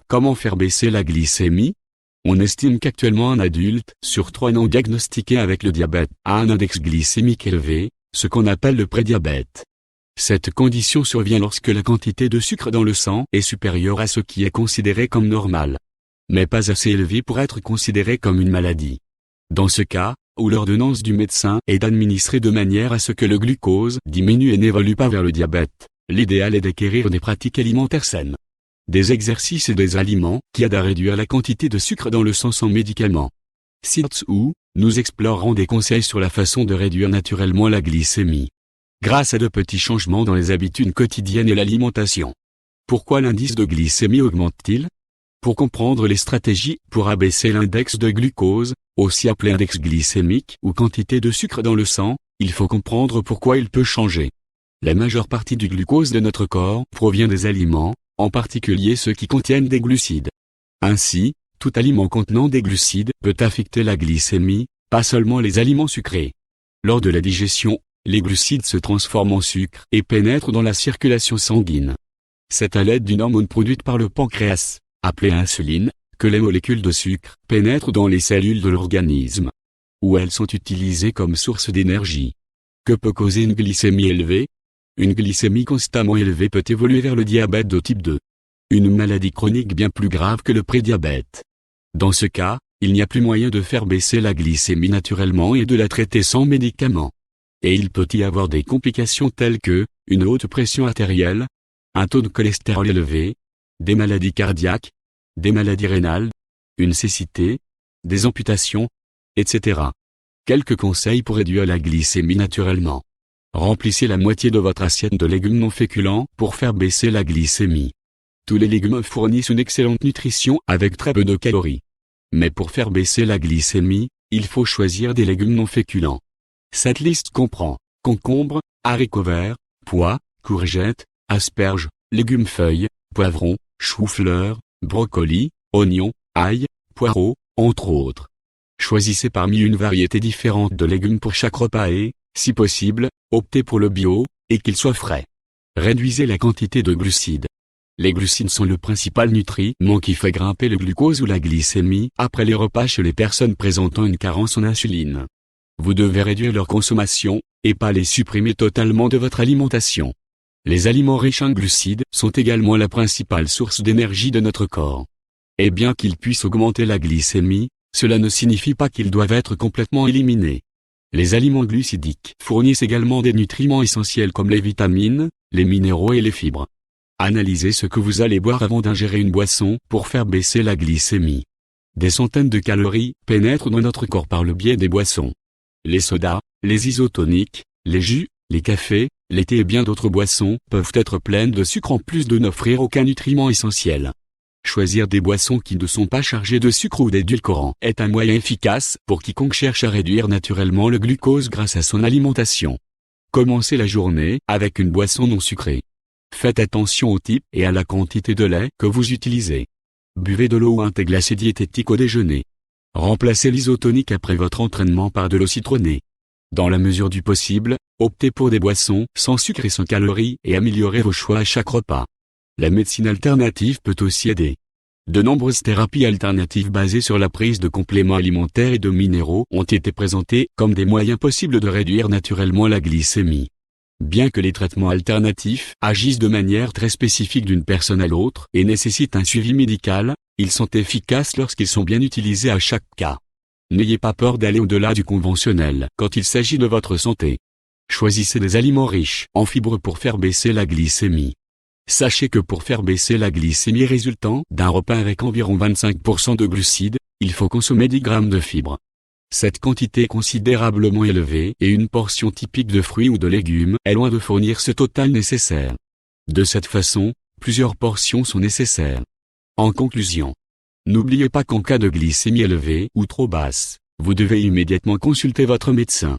Comment faire baisser la glycémie? On estime qu'actuellement un adulte sur 3 non diagnostiqué avec le diabète a un index glycémique élevé, ce qu'on appelle le prédiabète. Cette condition survient lorsque la quantité de sucre dans le sang est supérieure à ce qui est considéré comme normal, mais pas assez élevé pour être considéré comme une maladie. Dans ce cas, où l'ordonnance du médecin est d'administrer de manière à ce que le glucose diminue et n'évolue pas vers le diabète, l'idéal est d'acquérir des pratiques alimentaires saines, des exercices et des aliments qui aident à réduire la quantité de sucre dans le sang sans médicaments. Ci-dessous, nous explorerons des conseils sur la façon de réduire naturellement la glycémie, grâce à de petits changements dans les habitudes quotidiennes et l'alimentation. Pourquoi l'indice de glycémie augmente-t-il? Pour comprendre les stratégies pour abaisser l'index de glucose, aussi appelé index glycémique ou quantité de sucre dans le sang, il faut comprendre pourquoi il peut changer. La majeure partie du glucose de notre corps provient des aliments, en particulier ceux qui contiennent des glucides. Ainsi, tout aliment contenant des glucides peut affecter la glycémie, pas seulement les aliments sucrés. Lors de la digestion, les glucides se transforment en sucre et pénètrent dans la circulation sanguine. C'est à l'aide d'une hormone produite par le pancréas, appelée insuline, que les molécules de sucre pénètrent dans les cellules de l'organisme, où elles sont utilisées comme source d'énergie. Que peut causer une glycémie élevée? Une glycémie constamment élevée peut évoluer vers le diabète de type 2, une maladie chronique bien plus grave que le prédiabète. Dans ce cas, il n'y a plus moyen de faire baisser la glycémie naturellement et de la traiter sans médicaments. Et il peut y avoir des complications telles que une haute pression artérielle, un taux de cholestérol élevé, des maladies cardiaques, des maladies rénales, une cécité, des amputations, etc. Quelques conseils pour réduire la glycémie naturellement. Remplissez la moitié de votre assiette de légumes non féculents pour faire baisser la glycémie. Tous les légumes fournissent une excellente nutrition avec très peu de calories. Mais pour faire baisser la glycémie, il faut choisir des légumes non féculents. Cette liste comprend concombres, haricots verts, pois, courgettes, asperges, légumes feuilles, poivrons, choux-fleurs, brocolis, oignons, ail, poireaux, entre autres. Choisissez parmi une variété différente de légumes pour chaque repas et, si possible, optez pour le bio, et qu'il soit frais. Réduisez la quantité de glucides. Les glucides sont le principal nutriment qui fait grimper le glucose ou la glycémie après les repas chez les personnes présentant une carence en insuline. Vous devez réduire leur consommation, et pas les supprimer totalement de votre alimentation. Les aliments riches en glucides sont également la principale source d'énergie de notre corps. Et bien qu'ils puissent augmenter la glycémie, cela ne signifie pas qu'ils doivent être complètement éliminés. Les aliments glucidiques fournissent également des nutriments essentiels comme les vitamines, les minéraux et les fibres. Analysez ce que vous allez boire avant d'ingérer une boisson pour faire baisser la glycémie. Des centaines de calories pénètrent dans notre corps par le biais des boissons. Les sodas, les isotoniques, les jus, les cafés, les thés et bien d'autres boissons peuvent être pleines de sucre en plus de n'offrir aucun nutriment essentiel. Choisir des boissons qui ne sont pas chargées de sucre ou d'édulcorants est un moyen efficace pour quiconque cherche à réduire naturellement le glucose grâce à son alimentation. Commencez la journée avec une boisson non sucrée. Faites attention au type et à la quantité de lait que vous utilisez. Buvez de l'eau ou un thé glacé diététique au déjeuner. Remplacez l'isotonique après votre entraînement par de l'eau citronnée. Dans la mesure du possible, optez pour des boissons sans sucre et sans calories et améliorez vos choix à chaque repas. La médecine alternative peut aussi aider. De nombreuses thérapies alternatives basées sur la prise de compléments alimentaires et de minéraux ont été présentées comme des moyens possibles de réduire naturellement la glycémie. Bien que les traitements alternatifs agissent de manière très spécifique d'une personne à l'autre et nécessitent un suivi médical, ils sont efficaces lorsqu'ils sont bien utilisés à chaque cas. N'ayez pas peur d'aller au-delà du conventionnel quand il s'agit de votre santé. Choisissez des aliments riches en fibres pour faire baisser la glycémie. Sachez que pour faire baisser la glycémie résultant d'un repas avec environ 25% de glucides, il faut consommer 10 grammes de fibres. Cette quantité est considérablement élevée et une portion typique de fruits ou de légumes est loin de fournir ce total nécessaire. De cette façon, plusieurs portions sont nécessaires. En conclusion, n'oubliez pas qu'en cas de glycémie élevée ou trop basse, vous devez immédiatement consulter votre médecin.